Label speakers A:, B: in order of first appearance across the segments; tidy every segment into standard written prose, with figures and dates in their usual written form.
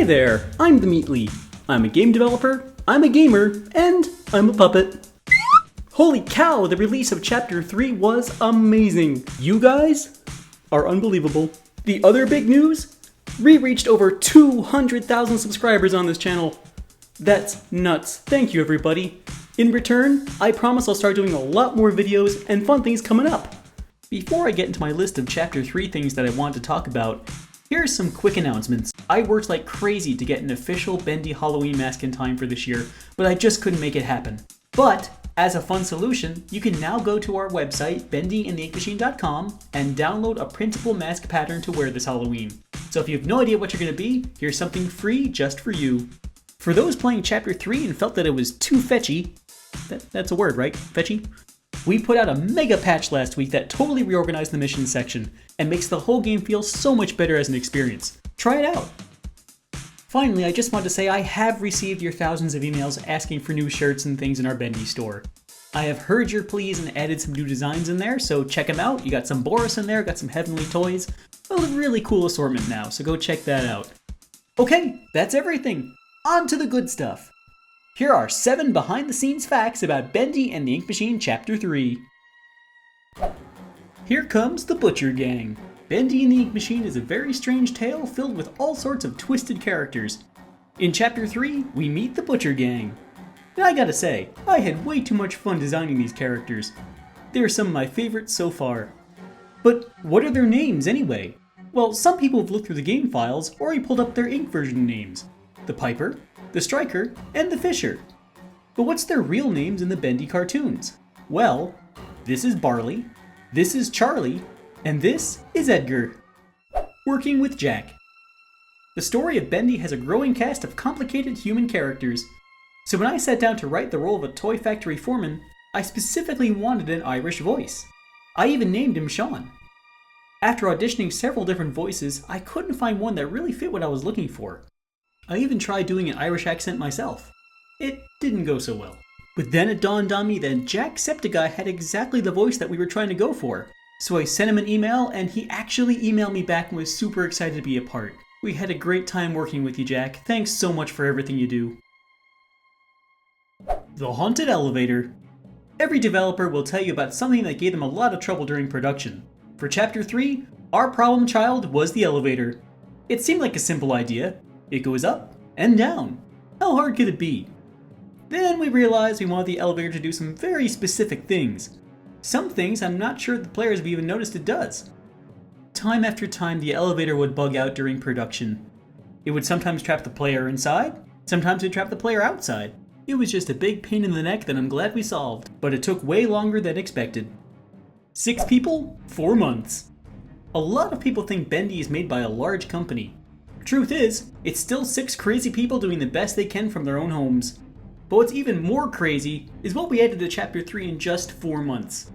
A: Hey there, I'm theMeatly. I'm a game developer, I'm a gamer, and I'm a puppet. Holy cow, the release of Chapter 3 was amazing. You guys are unbelievable. The other big news? We reached over 200,000 subscribers on this channel. That's nuts. Thank you, everybody. In return, I promise I'll start doing a lot more videos and fun things coming up. Before I get into my list of Chapter 3 things that I want to talk about, here's some quick announcements. I worked like crazy to get an official Bendy Halloween mask in time for this year, but I just couldn't make it happen. But, as a fun solution, you can now go to our website, bendyandtheinkmachine.com, and download a printable mask pattern to wear this Halloween. So if you have no idea what you're going to be, here's something free just for you. For those playing Chapter 3 and felt that it was too fetchy, that's a word, right? Fetchy? We put out a mega patch last week that totally reorganized the mission section and makes the whole game feel so much better as an experience. Try it out! Finally, I just want to say I have received your thousands of emails asking for new shirts and things in our Bendy store. I have heard your pleas and added some new designs in there, so check them out. You got some Boris in there, got some Heavenly Toys. A really cool assortment now, so go check that out. Okay, that's everything. On to the good stuff. Here are 7 behind-the-scenes facts about Bendy and the Ink Machine Chapter 3. Here comes the Butcher Gang. Bendy and the Ink Machine is a very strange tale filled with all sorts of twisted characters. In Chapter 3, we meet the Butcher Gang. And I gotta say, I had way too much fun designing these characters. They're some of my favorites so far. But what are their names anyway? Well, some people have looked through the game files or pulled up their ink version names. The Piper, the Striker, and the Fisher. But what's their real names in the Bendy cartoons? Well, this is Barley, this is Charlie, and this is Edgar. Working with Jack. The story of Bendy has a growing cast of complicated human characters. So when I sat down to write the role of a toy factory foreman, I specifically wanted an Irish voice. I even named him Sean. After auditioning several different voices, I couldn't find one that really fit what I was looking for. I even tried doing an Irish accent myself. It didn't go so well. But then it dawned on me that Jacksepticeye had exactly the voice that we were trying to go for. So I sent him an email and he actually emailed me back and was super excited to be a part. We had a great time working with you, Jack. Thanks so much for everything you do. The Haunted Elevator. Every developer will tell you about something that gave them a lot of trouble during production. For Chapter 3, our problem child was the elevator. It seemed like a simple idea. It goes up and down. How hard could it be? Then we realized we wanted the elevator to do some very specific things. Some things I'm not sure the players have even noticed it does. Time after time the elevator would bug out during production. It would sometimes trap the player inside, sometimes it would trap the player outside. It was just a big pain in the neck that I'm glad we solved, but it took way longer than expected. 6 people, 4 months. A lot of people think Bendy is made by a large company. Truth is, it's still 6 crazy people doing the best they can from their own homes. But what's even more crazy is what we added to Chapter 3 in just 4 months.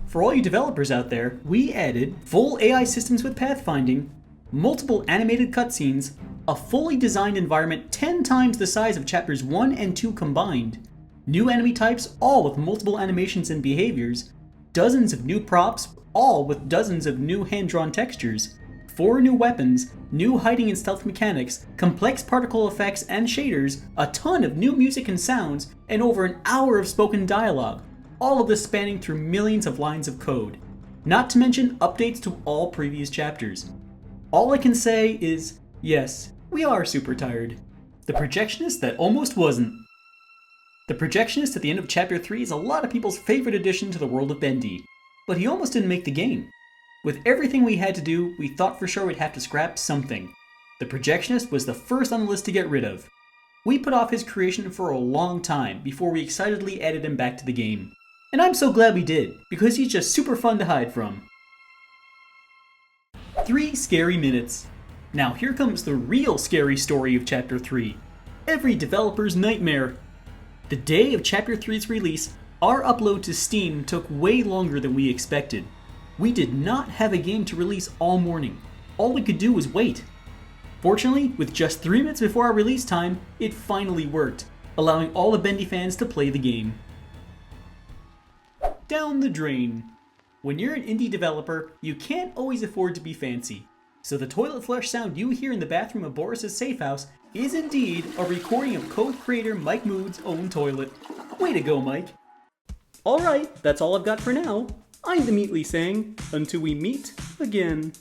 A: For all you developers out there, we added full AI systems with pathfinding, multiple animated cutscenes, a fully designed environment 10 times the size of Chapters 1 and 2 combined, new enemy types all with multiple animations and behaviors, dozens of new props all with dozens of new hand-drawn textures, 4 new weapons, new hiding and stealth mechanics, complex particle effects and shaders, a ton of new music and sounds, and over an hour of spoken dialogue, all of this spanning through millions of lines of code. Not to mention updates to all previous chapters. All I can say is, yes, we are super tired. The Projectionist that almost wasn't. The Projectionist at the end of Chapter 3 is a lot of people's favorite addition to the world of Bendy, but he almost didn't make the game. With everything we had to do, we thought for sure we'd have to scrap something. The Projectionist was the first on the list to get rid of. We put off his creation for a long time before we excitedly added him back to the game. And I'm so glad we did, because he's just super fun to hide from. 3 scary minutes. Now here comes the real scary story of Chapter 3. Every developer's nightmare. The day of Chapter 3's release, our upload to Steam took way longer than we expected. We did not have a game to release all morning. All we could do was wait. Fortunately, with just 3 minutes before our release time, it finally worked, allowing all the Bendy fans to play the game. Down the drain. When you're an indie developer, you can't always afford to be fancy. So the toilet flush sound you hear in the bathroom of Boris's safe house is indeed a recording of code creator Mike Mood's own toilet. Way to go, Mike. Alright, that's all I've got for now. I'm theMeatly saying, until we meet again.